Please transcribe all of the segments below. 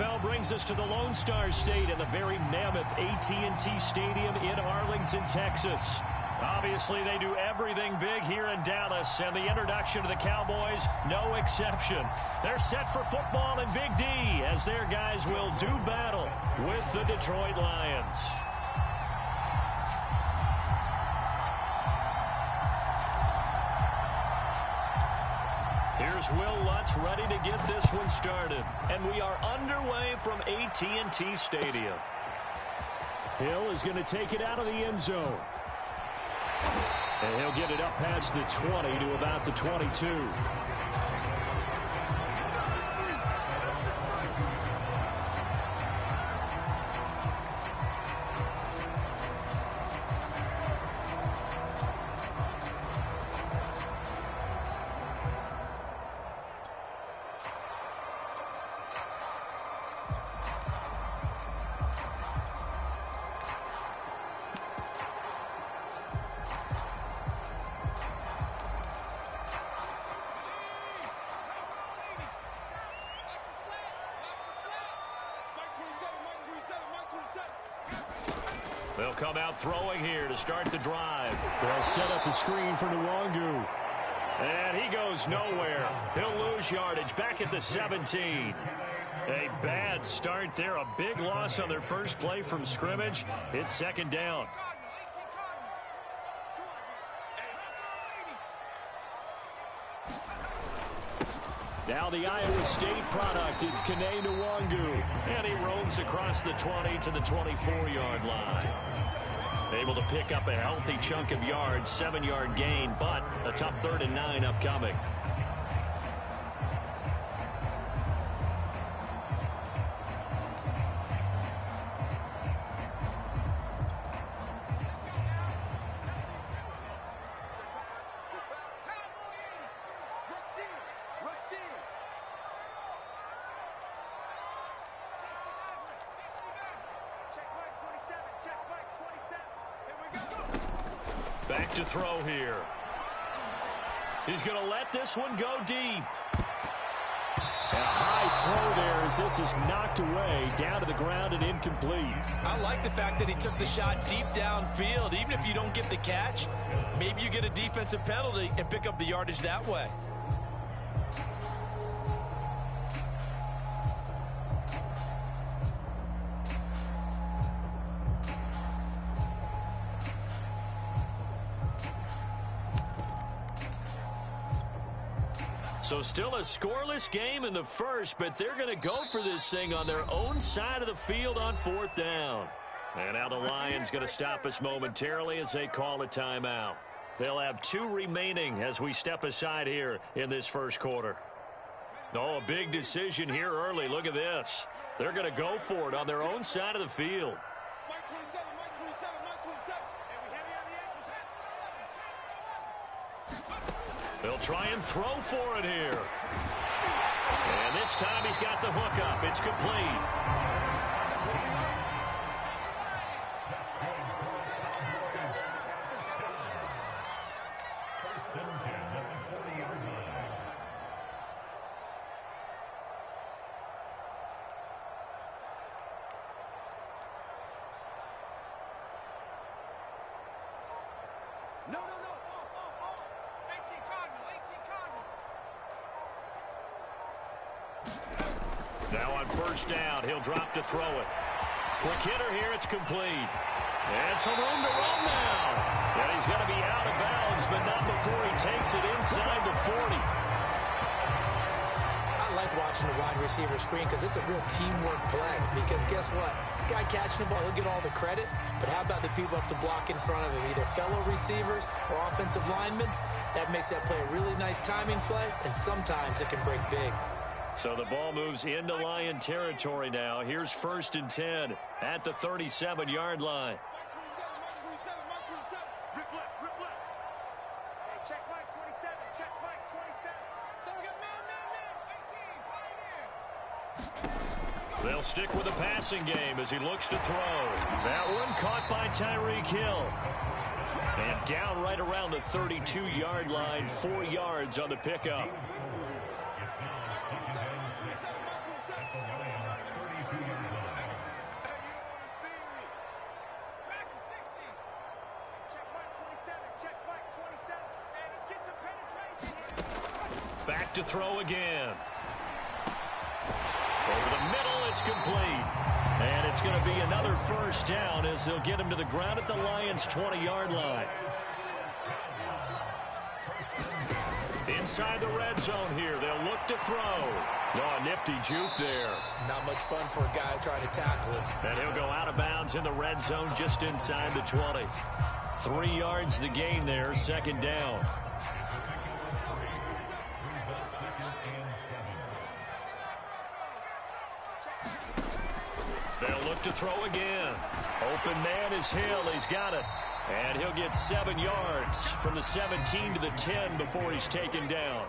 NFL brings us to the Lone Star State in the very mammoth AT&T Stadium in Arlington, Texas. Obviously, they do everything big here in Dallas, and the introduction to the Cowboys, no exception. They're set for football in Big D as their guys will do battle with the Detroit Lions. Here's Will Lutz ready to get this one started. And we are underway from AT&T Stadium. Hill is going to take it out of the end zone. And he'll get it up past the 20 to about the 22. They'll come out throwing here to start the drive. They'll set up the screen for Nwangu. And he goes nowhere. He'll lose yardage back at the 17. A bad start there. A big loss on their first play from scrimmage. It's second down. Now the Iowa State product, it's Kene Nwangu. And he roams across the 20 to the 24-yard line. Able to pick up a healthy chunk of yards, 7-yard gain, but a tough 3rd and 9 upcoming. Back to throw here. He's going to let this one go deep. A high throw there as this is knocked away, down to the ground and incomplete. I like the fact that he took the shot deep downfield. Even if you don't get the catch, maybe you get a defensive penalty and pick up the yardage that way. So still a scoreless game in the first, but they're going to go for this thing on their own side of the field on 4th down. And now the Lions going to stop us momentarily as they call a timeout. They'll have 2 remaining as we step aside here in this first quarter. Oh, a big decision here early. Look at this. They're going to go for it on their own side of the field. They'll try and throw for it here. And this time he's got the hook up. It's complete. Now on first down, he'll drop to throw it. Quick hitter here, it's complete. And some room to run now. And he's going to be out of bounds, but not before he takes it inside the 40. I like watching the wide receiver screen because it's a real teamwork play. Because guess what? The guy catching the ball, he'll get all the credit. But how about the people up to block in front of him, either fellow receivers or offensive linemen? That makes that play a really nice timing play, and sometimes it can break big. So the ball moves into Lion territory now. Here's 1st and 10 at the 37-yard line. They'll stick with the passing game as he looks to throw. That one caught by Tyreek Hill. And down right around the 32-yard line, 4 yards on the pickup. look to throw again. Over the middle, it's complete. And it's going to be another first down as they'll get him to the ground at the Lions' 20-yard line. Inside the red zone here, they'll look to throw. Oh, a nifty juke there. Not much fun for a guy trying to tackle him. And he'll go out of bounds in the red zone just inside the 20. 3 yards the gain there, second down. They'll look to throw again. Open man is Hill. He's got it. And he'll get 7 yards from the 17 to the 10 before he's taken down.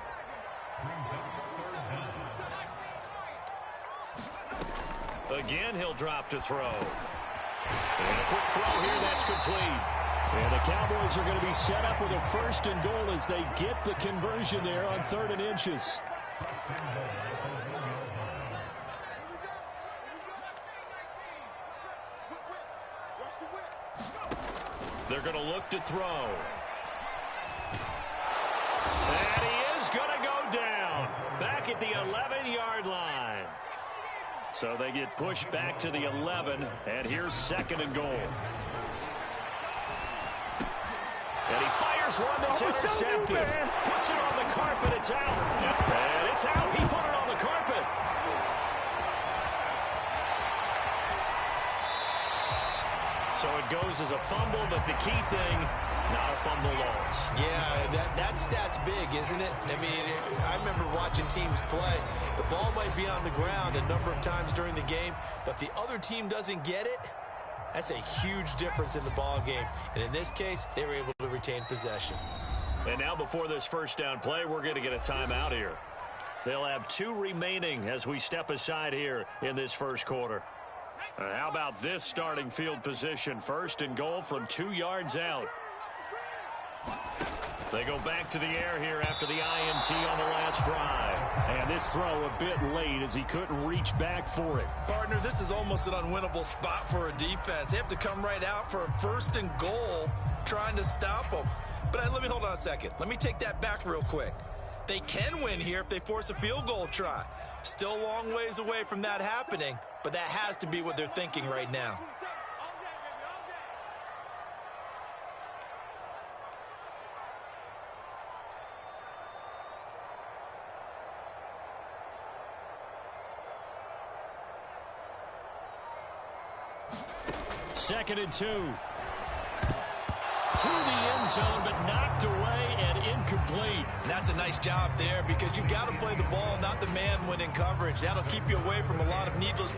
Again, he'll drop to throw. And a quick throw here, that's complete. And the Cowboys are going to be set up with a first and goal as they get the conversion there on 3rd and inches. They're going to look to throw. And he is going to go down. Back at the 11-yard line. So they get pushed back to the 11, and here's 2nd and goal. And he fires one that's intercepted. Puts it on the carpet, it's out. And it's out, he put it on the carpet. So it goes as a fumble, but the key thing, not a fumble loss. Yeah, that stat's big, isn't it? I mean, I remember watching teams play. The ball might be on the ground a number of times during the game, but if the other team doesn't get it, that's a huge difference in the ball game. And in this case, they were able to retain possession. And now before this first down play, we're going to get a timeout here. They'll have 2 remaining as we step aside here in this first quarter. How about this starting field position? 1st and goal from 2 yards out. They go back to the air here after the INT on the last drive. And this throw a bit late as he couldn't reach back for it. Partner, this is almost an unwinnable spot for a defense. They have to come right out for a 1st and goal trying to stop them. But let me hold on a second. Let me take that back real quick. They can win here if they force a field goal try. Still a long ways away from that happening, but that has to be what they're thinking right now. Second and 2. To the end zone, but knocked away and incomplete. And that's a nice job there because you've got to play the ball, not the man when in coverage. That'll keep you away from a lot of needless.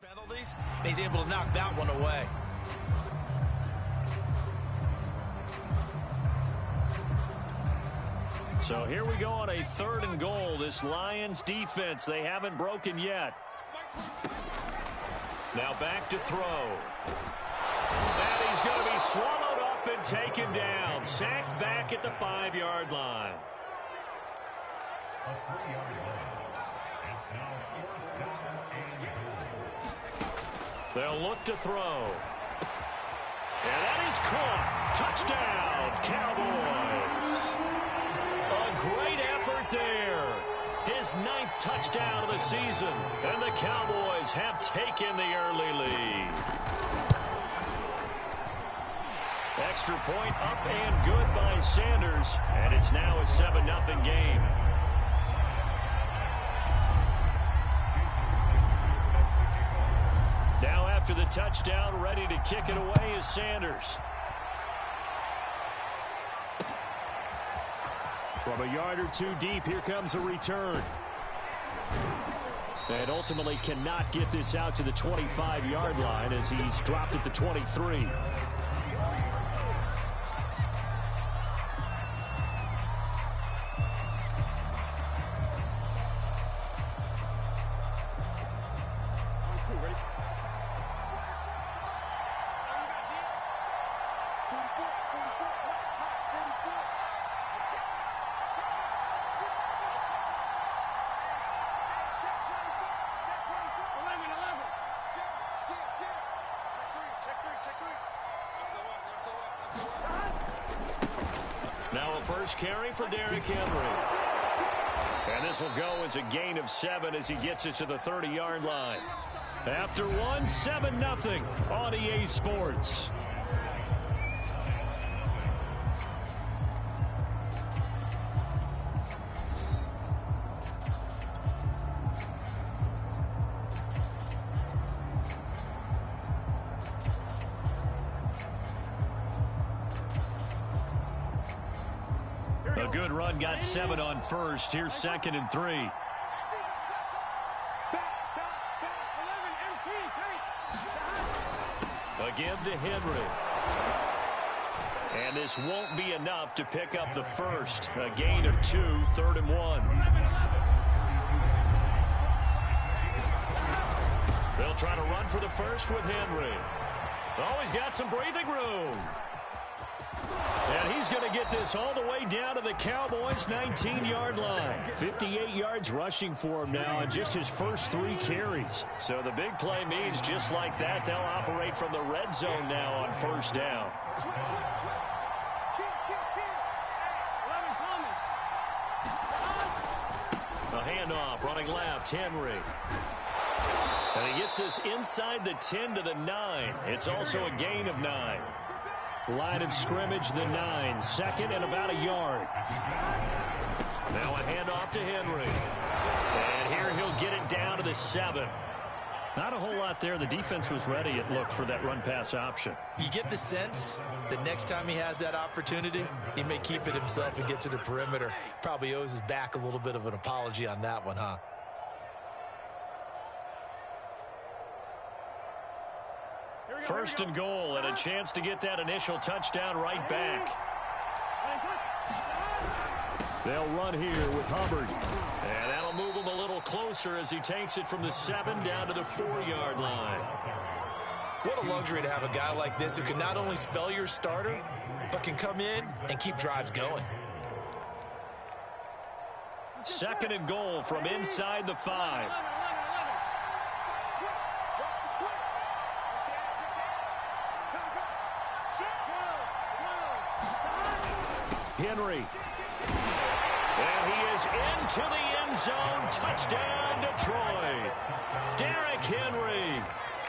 Penalties, and he's able to knock that one away. So here we go on a 3rd and goal. This Lions defense, they haven't broken yet. Now back to throw. And he's going to be swallowed up and taken down. Sacked back at the 5-yard line. They'll look to throw. And that is caught. Touchdown, Cowboys. A great effort there. His 9th touchdown of the season. And the Cowboys have taken the early lead. Extra point up and good by Sanders. And it's now a 7-0 game. Now after the touchdown, ready to kick it away is Sanders. From a yard or 2 deep, here comes a return. And ultimately cannot get this out to the 25-yard line as he's dropped at the 23. first carry for Derrick Henry. And this will go as a gain of 7 as he gets it to the 30-yard line. After one, 7-0 on EA Sports. A good run, got 7 on first. Here's 2nd and 3. Again to Henry. And this won't be enough to pick up the first. A gain of 2, 3rd and 1. They'll try to run for the first with Henry. Oh, he's got some breathing room. And he's going to get this all the way down to the Cowboys' 19-yard line. 58 yards rushing for him now on just his first 3 carries. So the big play means just like that, they'll operate from the red zone now on first down. A handoff, running left, Henry. And he gets this inside the 10 to the 9. It's also a gain of 9. Line of scrimmage, the 9. 2nd and about a yard. Now a handoff to Henry. And here he'll get it down to the 7. Not a whole lot there. The defense was ready, it looked, for that run-pass option. You get the sense that next time he has that opportunity, he may keep it himself and get to the perimeter. Probably owes his back a little bit of an apology on that one, huh? First and goal, and a chance to get that initial touchdown right back. They'll run here with Hubbard. And that'll move him a little closer as he takes it from the 7 down to the 4-yard line. What a luxury to have a guy like this who can not only spell your starter, but can come in and keep drives going. 2nd and goal from inside the 5. Henry. And he is into the end zone. Touchdown, Detroit. Derrick Henry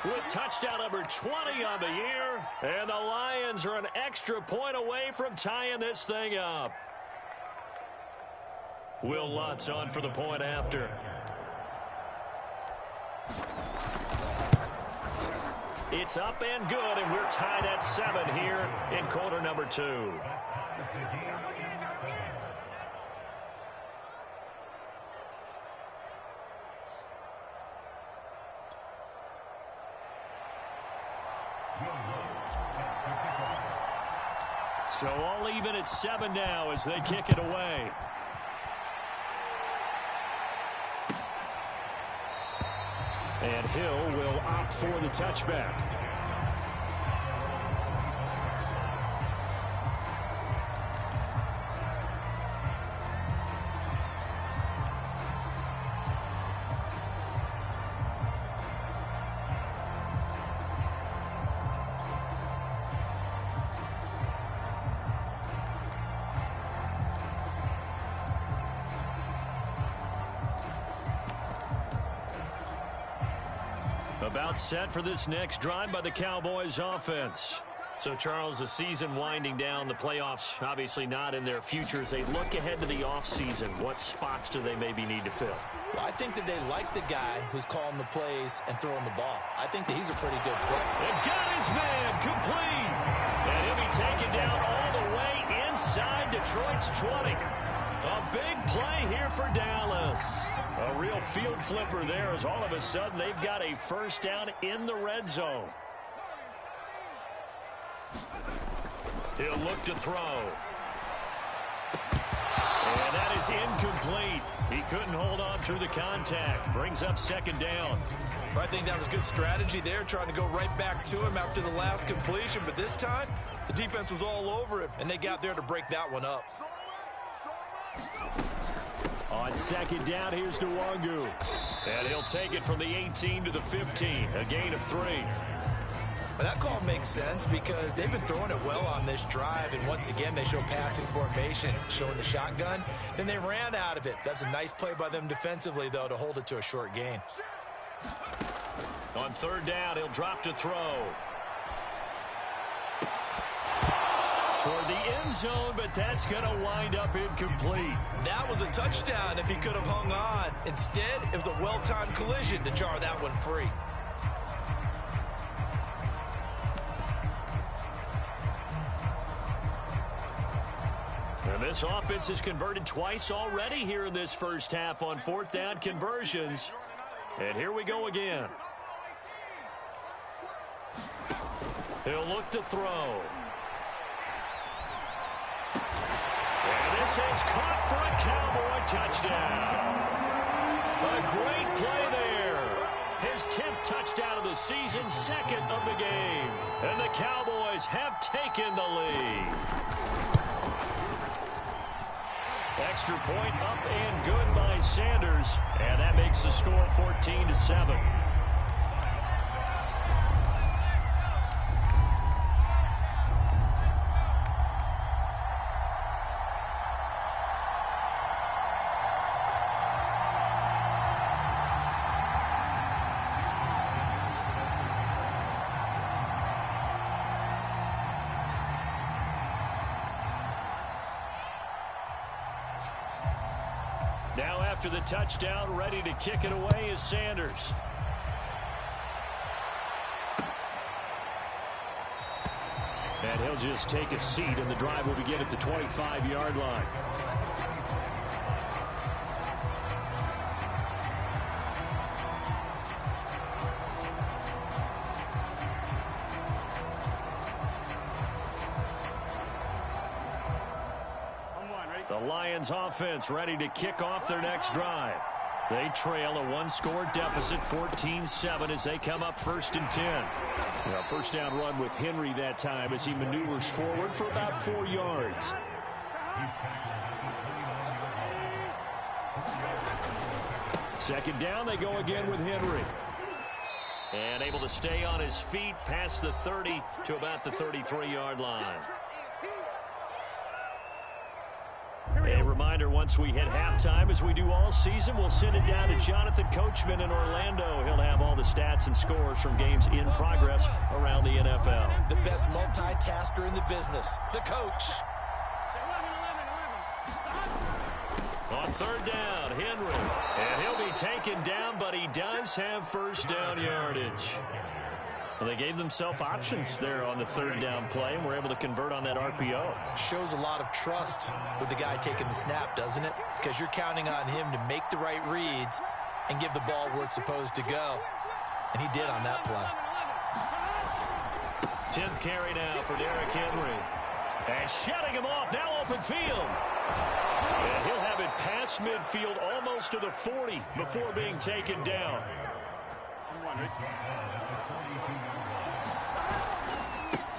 with touchdown number 20 on the year. And the Lions are an extra point away from tying this thing up. Will Lutz on for the point after. It's up and good, and we're tied at 7 here in quarter number 2. So all even at 7 now as they kick it away. And Hill will opt for the touchback. About set for this next drive by the Cowboys offense. So, Charles, the season winding down, the playoffs obviously not in their future. As they look ahead to the offseason, what spots do they maybe need to fill? Well, I think that they like the guy who's calling the plays and throwing the ball. I think that he's a pretty good player. And got his man complete. And he'll be taken down all the way inside Detroit's 20. A big play here for Dallas. A real field flipper there as all of a sudden they've got a first down in the red zone. He'll look to throw. And that is incomplete. He couldn't hold on through the contact. Brings up 2nd down. I think that was good strategy there, trying to go right back to him after the last completion. But this time, the defense was all over him, and they got there to break that one up. On 2nd down, here's Nwangu. And he'll take it from the 18 to the 15. A gain of 3. Well, that call makes sense because they've been throwing it well on this drive, and once again they show passing formation, showing the shotgun. Then they ran out of it. That's a nice play by them defensively, though, to hold it to a short gain. On third down, he'll drop to throw. Toward the end zone, but that's going to wind up incomplete. That was a touchdown if he could have hung on. Instead, it was a well-timed collision to jar that one free. And this offense has converted twice already here in this first half on fourth down conversions. And here we go again. He'll look to throw. And this is caught for a Cowboy touchdown. A great play there. His 10th touchdown of the season, second of the game. And the Cowboys have taken the lead. Extra point up and good by Sanders. And that makes the score 14-7. Now after the touchdown, ready to kick it away is Sanders. And he'll just take a seat, and the drive will begin at the 25-yard line. The Lions offense ready to kick off their next drive. They trail a one-score deficit, 14-7, as they come up 1st and 10. A first down run with Henry that time as he maneuvers forward for about 4 yards. Second down, they go again with Henry. And able to stay on his feet past the 30 to about the 33-yard line. A reminder, once we hit halftime, as we do all season, we'll send it down to Jonathan Coachman in Orlando. He'll have all the stats and scores from games in progress around the NFL. The best multitasker in the business, the coach. On third down, Henry. And he'll be taken down, but he does have first down yardage. Well, they gave themselves options there on the third down play, and were able to convert on that RPO. Shows a lot of trust with the guy taking the snap, doesn't it? Because you're counting on him to make the right reads and give the ball where it's supposed to go. And he did on that play. 10th carry now for Derrick Henry. And shutting him off, now open field. And he'll have it past midfield almost to the 40 before being taken down.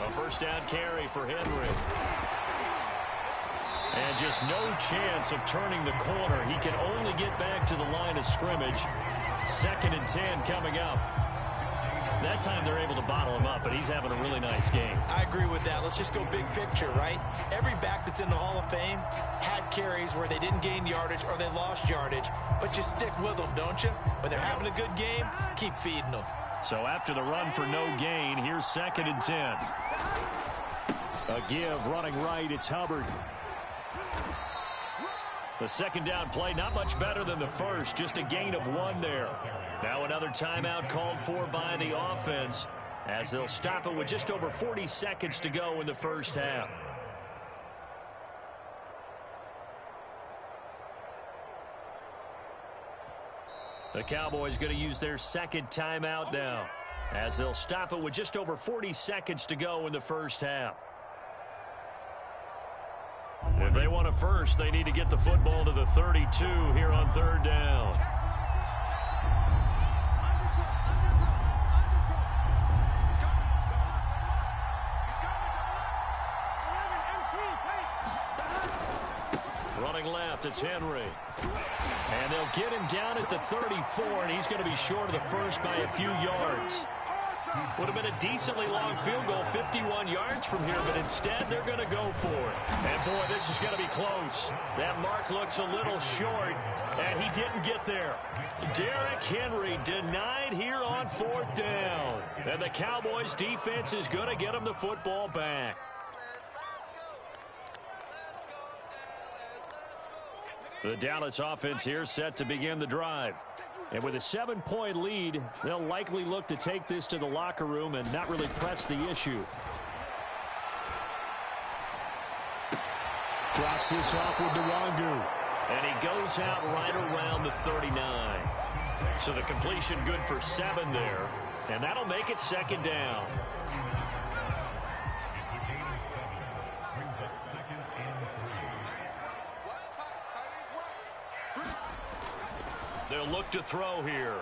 A first down carry for Henry. And just no chance of turning the corner. He can only get back to the line of scrimmage. 2nd and 10 coming up. That time they're able to bottle him up, but he's having a really nice game. I agree with that. Let's just go big picture, right? Every back that's in the Hall of Fame had carries where they didn't gain yardage or they lost yardage, but you stick with them, don't you? When they're having a good game, keep feeding them. So after the run for no gain, here's 2nd and 10. A give running right, it's Hubbard. The second down play, not much better than the first, just a gain of 1 there. Now another timeout called for by the offense as they'll stop it with just over 40 seconds to go in the first half. The Cowboys going to use their second timeout now as they'll stop it with just over 40 seconds to go in the first half. If they want a first, they need to get the football to the 32 here on third down. Running left, it's Henry. And they'll get him down at the 34, and he's going to be short of the first by a few yards. Would have been a decently long field goal, 51 yards from here, but instead they're going to go for it. And, boy, this is going to be close. That mark looks a little short, and he didn't get there. Derrick Henry denied here on 4th down. And the Cowboys' defense is going to get him the football back. The Dallas offense here set to begin the drive. And with a 7-point lead, they'll likely look to take this to the locker room and not really press the issue. Drops this off with Nwangu. And he goes out right around the 39. So the completion good for 7 there. And that'll make it 2nd down. They'll look to throw here.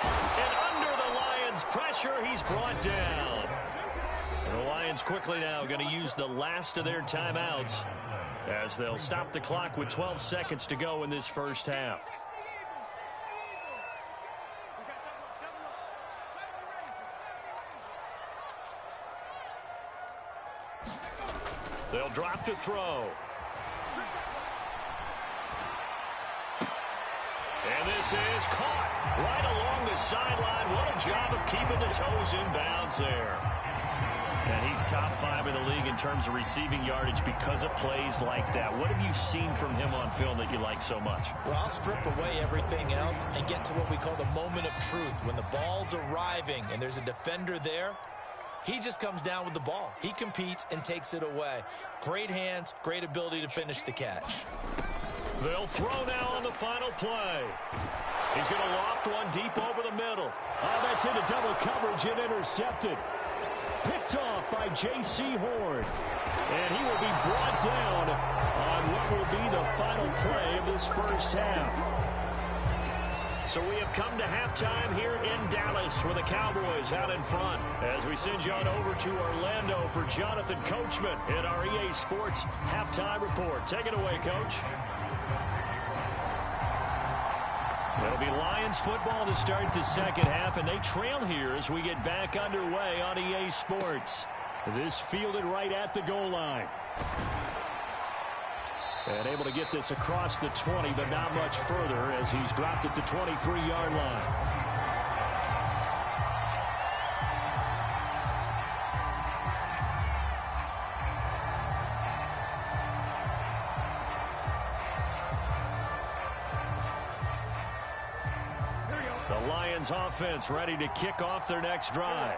And under the Lions' pressure, he's brought down. And the Lions quickly now going to use the last of their timeouts as they'll stop the clock with 12 seconds to go in this first half. They'll drop to throw. And this is caught right along the sideline. What a job of keeping the toes in bounds there. And he's top 5 in the league in terms of receiving yardage because of plays like that. What have you seen from him on film that you like so much? Well, I'll strip away everything else and get to what we call the moment of truth. When the ball's arriving and there's a defender there, he just comes down with the ball. He competes and takes it away. Great hands, great ability to finish the catch. They'll throw now on the final play. He's going to loft one deep over the middle. Oh, that's into double coverage and intercepted. Picked off by J.C. Horn. And he will be brought down on what will be the final play of this first half. So we have come to halftime here in Dallas with the Cowboys out in front. As we send you on over to Orlando for Jonathan Coachman in our EA Sports Halftime Report. Take it away, Coach. It'll be Lions football to start the second half, and they trail here as we get back underway on EA Sports. This fielded right at the goal line. And able to get this across the 20, but not much further as he's dropped at the 23-yard line. The Lions offense ready to kick off their next drive.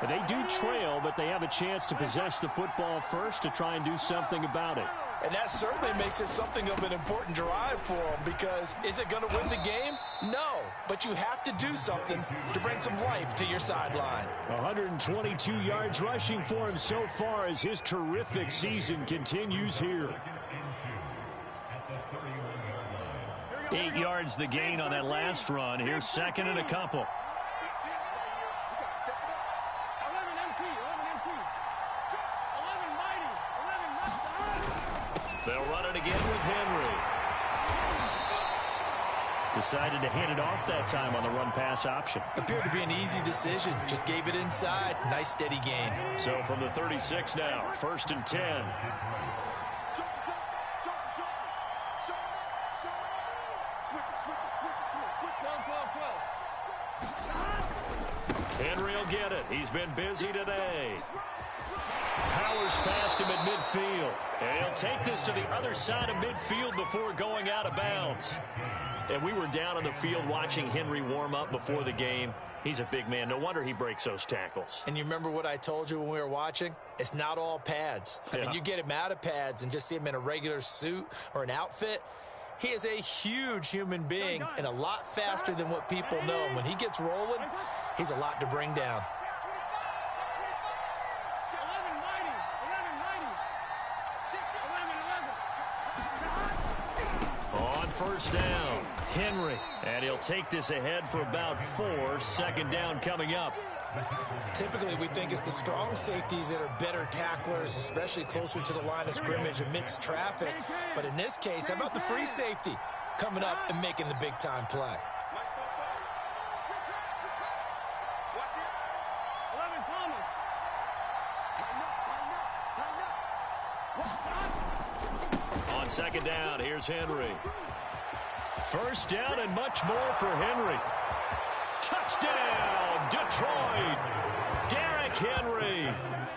They do trail, but they have a chance to possess the football first to try and do something about it. And that certainly makes it something of an important drive for them, because is it going to win the game? No, but you have to do something to bring some life to your sideline. 122 yards rushing for him so far as his terrific season continues here. 8 yards the gain on that last run. Here's 2nd and a couple. They'll run it again with Henry. Decided to hand it off that time on the run-pass option. Appeared to be an easy decision. Just gave it inside. Nice, steady gain. So from the 36 now, 1st and 10. Henry will get it. He's been busy today. Powers past him at midfield. And he'll take this to the other side of midfield before going out of bounds. And we were down on the field watching Henry warm up before the game. He's a big man. No wonder he breaks those tackles. And you remember what I told you when we were watching? It's not all pads. I mean, you get him out of pads and just see him in a regular suit or an outfit. He is a huge human being and a lot faster than what people know. When he gets rolling, he's a lot to bring down. On 1st down, Henry. And he'll take this ahead for about 4. 2nd down coming up. Typically, we think it's the strong safeties that are better tacklers, especially closer to the line of scrimmage amidst traffic. But in this case, how about the free safety coming up and making the big-time play? On second down, here's Henry. First down and much more for Henry. Touchdown, Detroit. Derrick Henry,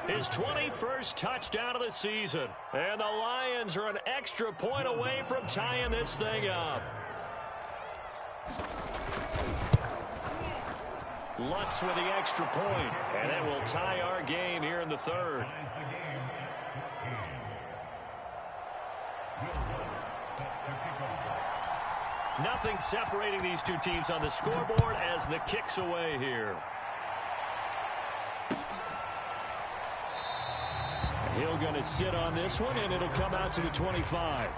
his 21st touchdown of the season. And the Lions are an extra point away from tying this thing up. Lutz with the extra point, and it will tie our game here in the third. Nothing separating these two teams on the scoreboard as the kick's away here. Hill going to sit on this one, and it'll come out to the 25.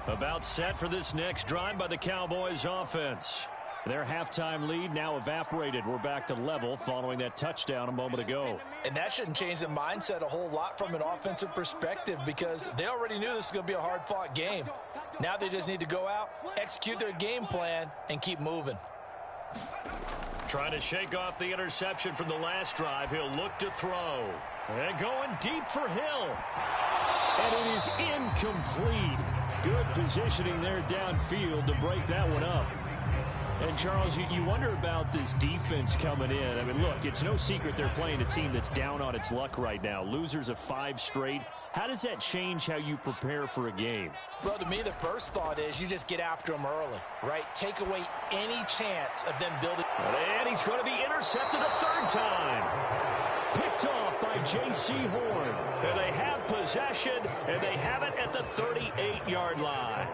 About set for this next drive by the Cowboys offense. Their halftime lead now evaporated. We're back to level following that touchdown a moment ago. And that shouldn't change the mindset a whole lot from an offensive perspective because they already knew this was going to be a hard-fought game. Now they just need to go out, execute their game plan, and keep moving. Trying to shake off the interception from the last drive. He'll look to throw. And going deep for Hill. And it is incomplete. Good positioning there downfield to break that one up. And, Charles, you wonder about this defense coming in. I mean, look, it's no secret they're playing a team that's down on its luck right now. Losers of 5 straight. How does that change how you prepare for a game? Well, to me, the first thought is you just get after them early, right? Take away any chance of them building. And he's going to be intercepted a third time. Picked off by J.C. Horn. And they have possession, and they have it at the 38-yard line.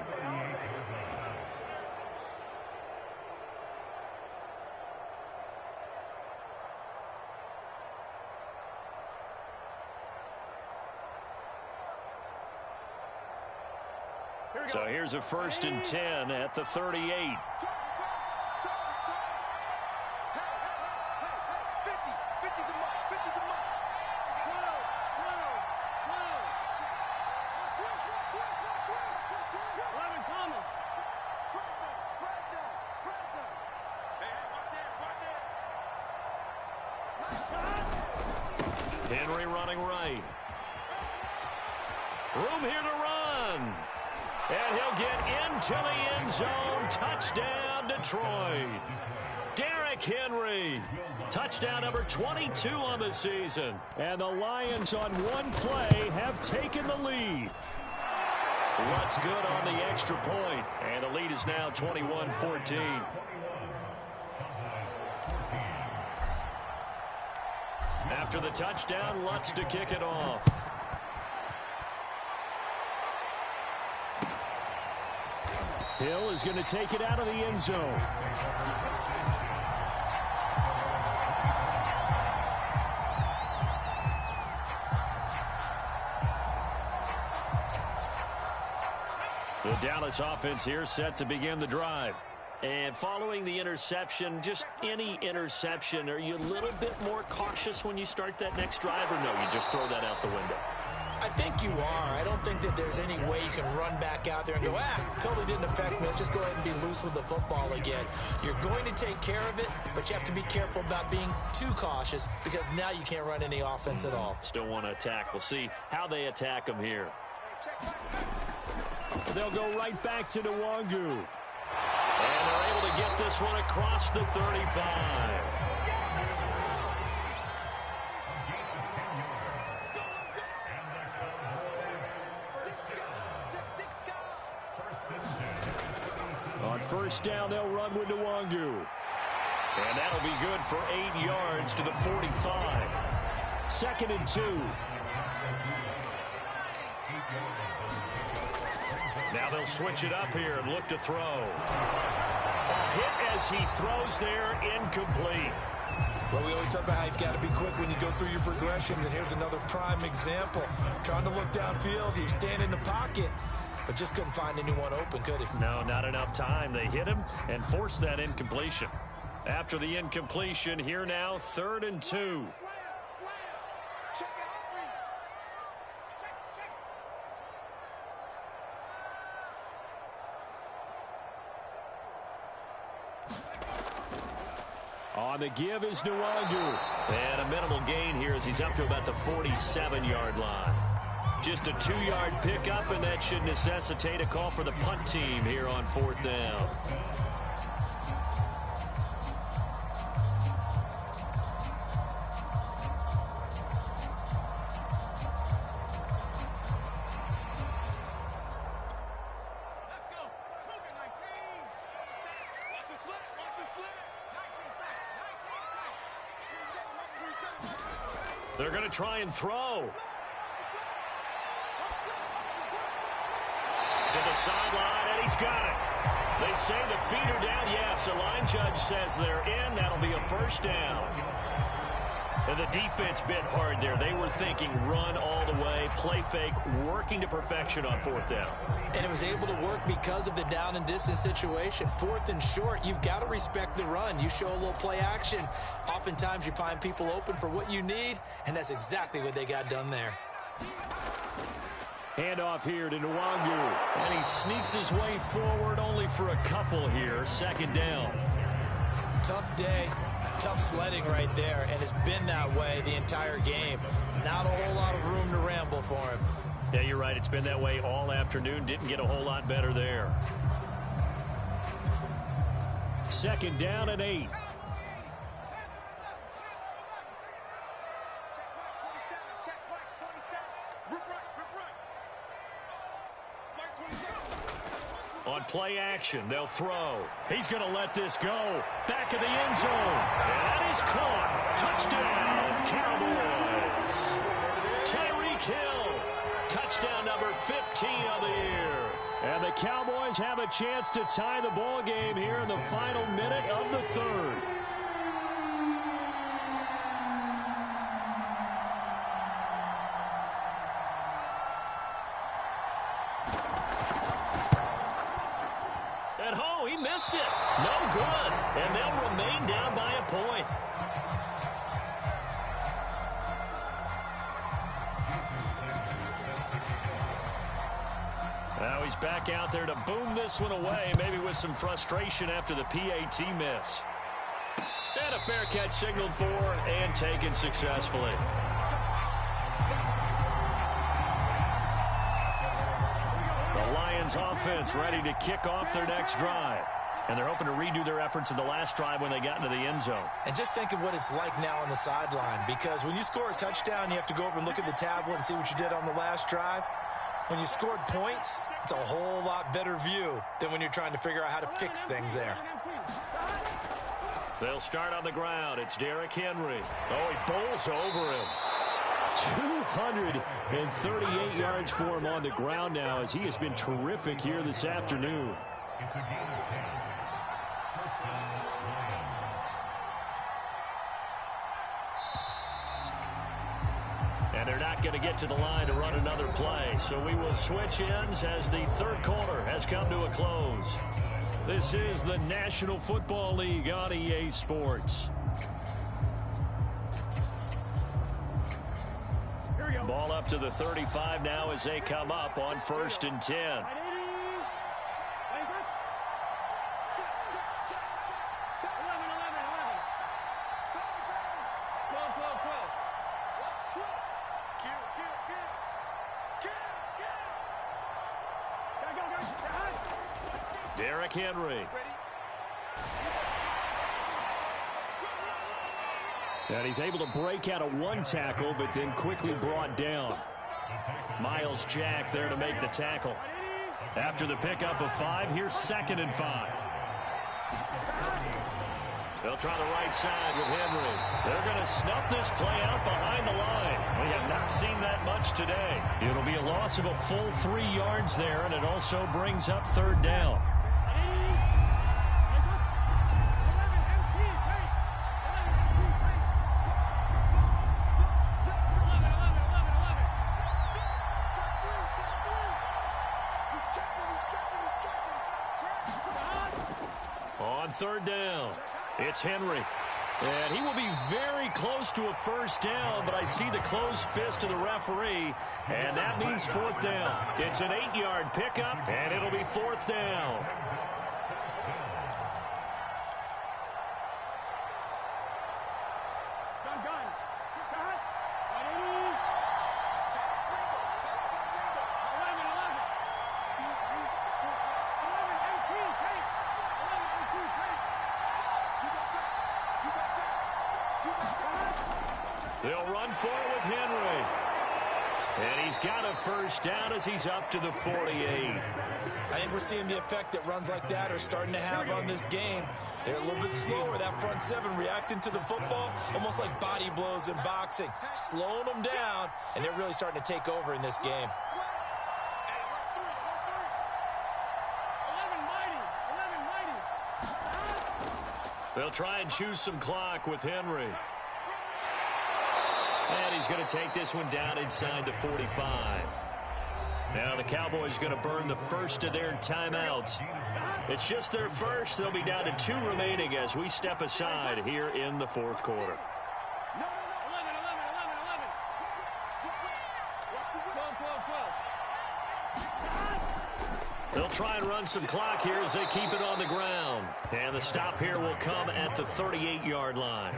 So here's a 1st and 10 at the 38. Henry running right. Room here to run. And he'll get into the end zone. Touchdown, Detroit. Derrick Henry. Touchdown number 22 on the season. And the Lions on one play have taken the lead. What's good on the extra point. And the lead is now 21-14. After the touchdown, Lutz to kick it off. Hill is going to take it out of the end zone. The Dallas offense here set to begin the drive. And following the interception, just any interception, are you a little bit more cautious when you start that next drive, or no, you just throw that out the window? I think you are. I don't think that there's any way you can run back out there and go, totally didn't affect me. Let's just go ahead and be loose with the football again. You're going to take care of it, but you have to be careful about being too cautious because now you can't run any offense at all. Still want to attack. We'll see how they attack them here. They'll go right back to Nwangu. And they're able to get this one across the 35. On first down, they'll run with Nwangu. And that'll be good for 8 yards to the 45. 2nd and 2. Now they'll switch it up here and look to throw. Hit as he throws there, incomplete. Well, we always talk about how you've got to be quick when you go through your progressions, and here's another prime example. Trying to look downfield, he was standing in the pocket, but just couldn't find anyone open, could he? No, not enough time. They hit him and forced that incompletion. After the incompletion, here now, 3rd and 2. On the give is Nwangu. And a minimal gain here as he's up to about the 47-yard line. Just a 2-yard pickup, and that should necessitate a call for the punt team here on 4th down. They're going to try and throw. To the sideline, and he's got it. They say the feet are down. Yes, the line judge says they're in. That'll be a first down. And the defense bit hard there. They were thinking run all the way, play fake, working to perfection on 4th down. And it was able to work because of the down and distance situation. 4th and short, you've got to respect the run. You show a little play action. Oftentimes you find people open for what you need, and that's exactly what they got done there. Handoff here to Nwangu. And he sneaks his way forward only for a couple here. 2nd down. Tough day. Tough sledding right there, and it's been that way the entire game. Not a whole lot of room to ramble for him. Yeah, you're right. It's been that way all afternoon. Didn't get a whole lot better there. 2nd down and 8. On play action, they'll throw. He's going to let this go. Back of the end zone. And that is caught. Touchdown, Cowboys. Tyreek Hill. Touchdown number 15 of the year. And the Cowboys have a chance to tie the ball game here in the final minute of the 3rd. He missed it. No good. And they'll remain down by a point. Now he's back out there to boom this one away, maybe with some frustration after the PAT miss. And a fair catch signaled for and taken successfully. Offense ready to kick off their next drive. And they're hoping to redo their efforts in the last drive when they got into the end zone. And just think of what it's like now on the sideline, because when you score a touchdown, you have to go over and look at the tablet and see what you did on the last drive. When you scored points, it's a whole lot better view than when you're trying to figure out how to fix things there. They'll start on the ground. It's Derrick Henry. Oh, he bowls over him. 238 yards for him on the ground now, as he has been terrific here this afternoon. And they're not going to get to the line to run another play, so we will switch ends as the 3rd quarter has come to a close. This is the National Football League on EA Sports. Ball up to the 35 now as they come up on 1st and 10. Derrick Henry. And he's able to break out of one tackle, but then quickly brought down. Miles Jack there to make the tackle. After the pickup of 5, here's 2nd and 5. They'll try the right side with Henry. They're going to snuff this play out behind the line. We have not seen that much today. It'll be a loss of a full 3 yards there, and it also brings up 3rd down. On 3rd down, it's Henry. And he will be very close to a first down, but I see the closed fist of the referee, and that means fourth down. It's an 8-yard pickup, and it'll be fourth down. They'll run for it with Henry. And he's got a first down as he's up to the 48. I think we're seeing the effect that runs like that are starting to have on this game. They're a little bit slower, that front seven, reacting to the football, almost like body blows in boxing, slowing them down, and they're really starting to take over in this game. They'll try and choose some clock with Henry. And he's going to take this one down inside the 45. Now the Cowboys going to burn the first of their timeouts. It's just their first. They'll be down to 2 remaining as we step aside here in the fourth quarter. They'll try and run some clock here as they keep it on the ground. And the stop here will come at the 38-yard line.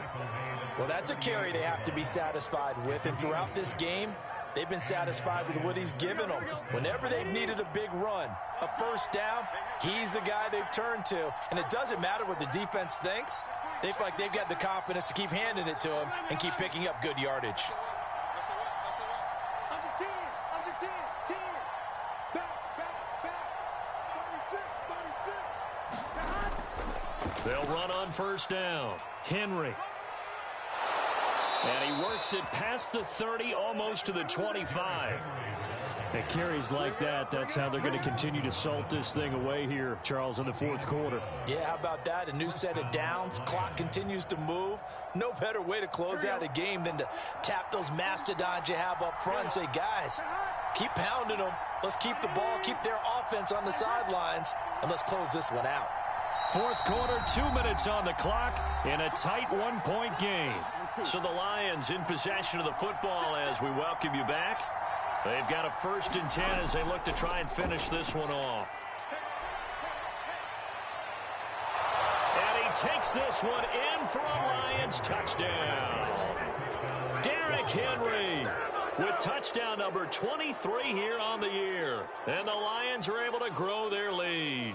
Well, that's a carry they have to be satisfied with. And throughout this game, they've been satisfied with what he's given them. Whenever they've needed a big run, a first down, he's the guy they've turned to. And it doesn't matter what the defense thinks. They feel like they've got the confidence to keep handing it to him and keep picking up good yardage. They'll run on first down. Henry. And he works it past the 30, almost to the 25. At carries like that, that's how they're going to continue to salt this thing away here, Charles, in the fourth quarter. Yeah, how about that? A new set of downs. Clock continues to move. No better way to close out a game than to tap those mastodons you have up front and say, guys, keep pounding them. Let's keep the ball, keep their offense on the sidelines, and let's close this one out. Fourth quarter, 2 minutes on the clock in a tight one-point game. So the Lions in possession of the football as we welcome you back. They've got a 1st and 10 as they look to try and finish this one off. And he takes this one in for a Lions touchdown. Derrick Henry with touchdown number 23 here on the year. And the Lions are able to grow their lead.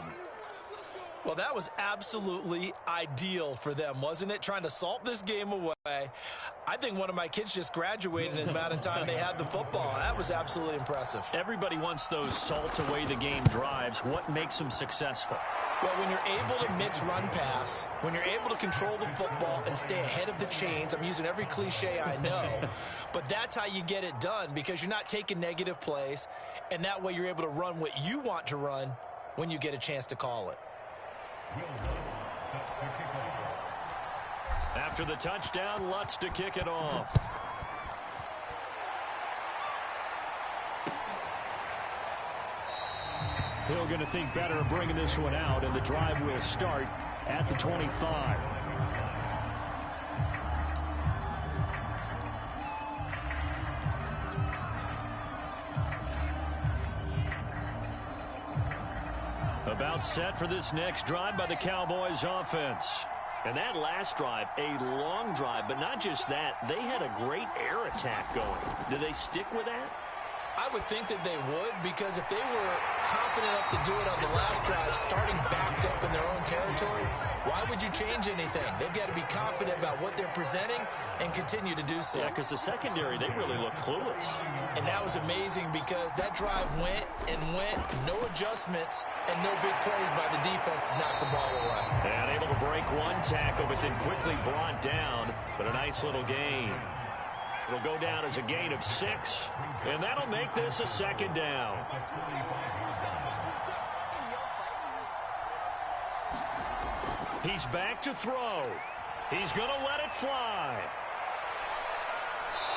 Well, that was absolutely ideal for them, wasn't it? Trying to salt this game away. I think one of my kids just graduated in the amount of time they had the football. That was absolutely impressive. Everybody wants those salt-away-the-game drives. What makes them successful? Well, when you're able to mix run-pass, when you're able to control the football and stay ahead of the chains, I'm using every cliche I know, but that's how you get it done because you're not taking negative plays, and that way you're able to run what you want to run when you get a chance to call it. After the touchdown, Lutz to kick it off. Hill going to think better of bringing this one out, and the drive will start at the 25. About set for this next drive by the Cowboys offense. And that last drive, a long drive, but not just that. They had a great air attack going. Do they stick with that? I would think that they would, because if they were confident enough to do it on the last drive, starting backed up in their own territory, why would you change anything? They've got to be confident about what they're presenting and continue to do so. Yeah, because the secondary, they really look clueless. And that was amazing because that drive went and went, no adjustments, and no big plays by the defense to knock the ball away. And able to break one tackle, but then quickly brought down, but a nice little gain. It'll go down as a gain of 6, and that'll make this a 2nd down. He's back to throw. He's going to let it fly.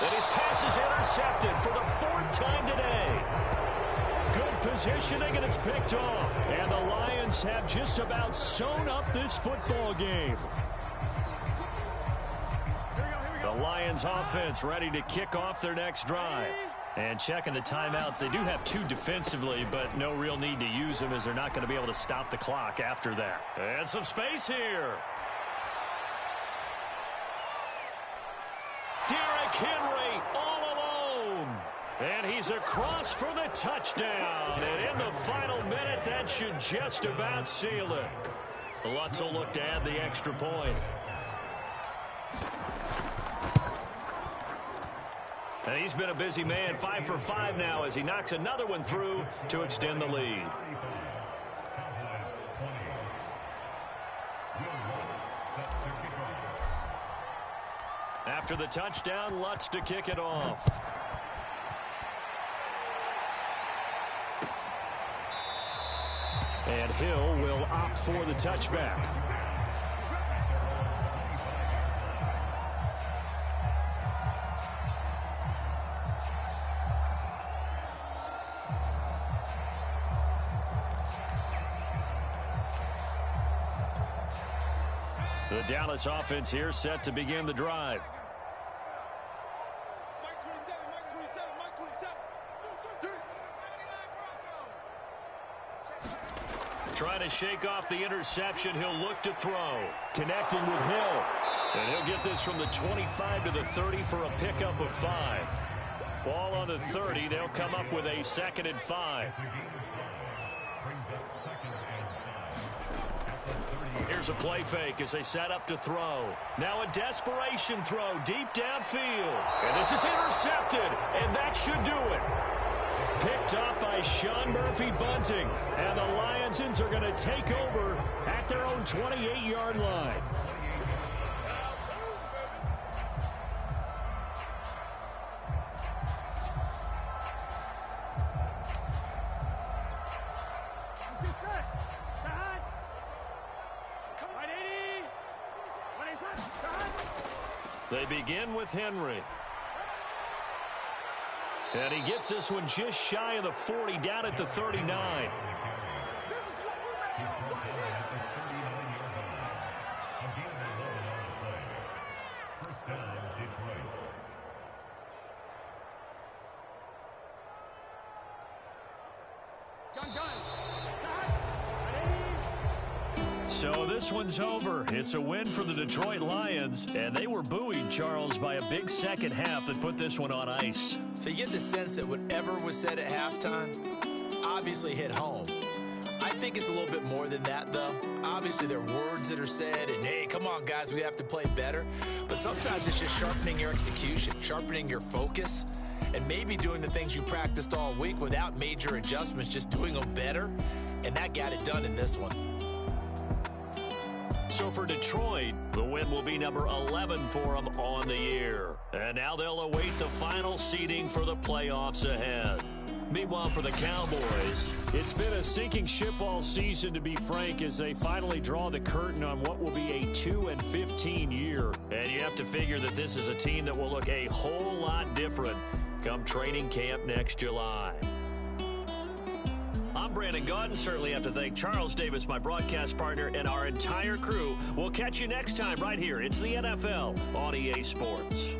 And his pass is intercepted for the 4th time today. Good positioning, and it's picked off. And the Lions have just about sewn up this football game. Lions offense ready to kick off their next drive. And checking the timeouts, they do have 2 defensively, but no real need to use them as they're not going to be able to stop the clock after that. And some space here. Derrick Henry all alone. And he's across for the touchdown. And in the final minute, that should just about seal it. Lutz will look to add the extra point. And he's been a busy man, 5 for 5 now as he knocks another one through to extend the lead. After the touchdown, Lutz to kick it off. And Hill will opt for the touchback. The Dallas offense here set to begin the drive. Trying to shake off the interception. He'll look to throw. Connecting with Hill. And he'll get this from the 25 to the 30 for a pickup of 5. Ball on the 30. They'll come up with a 2nd and 5. Here's a play fake as they set up to throw. Now a desperation throw deep downfield. And this is intercepted. And that should do it. Picked up by Sean Murphy-Bunting. And the Lionsons are going to take over at their own 28-yard line. They begin with Henry. And he gets this one just shy of the 40, down at the 39. So this one's over. It's a win for the Detroit Lions, and they were buoyed, Charles, by a big second half that put this one on ice. So you get the sense that whatever was said at halftime obviously hit home. I think it's a little bit more than that, though. Obviously, there are words that are said, and, hey, come on, guys, we have to play better. But sometimes it's just sharpening your execution, sharpening your focus, and maybe doing the things you practiced all week without major adjustments, just doing them better, and that got it done in this one. So for Detroit, the win will be number 11 for them on the year. And now they'll await the final seeding for the playoffs ahead. Meanwhile, for the Cowboys, it's been a sinking ship all season, to be frank, as they finally draw the curtain on what will be a 2-15 year. And you have to figure that this is a team that will look a whole lot different come training camp next July. I'm Brandon Gaudin. Certainly have to thank Charles Davis, my broadcast partner, and our entire crew. We'll catch you next time right here. It's the NFL on EA Sports.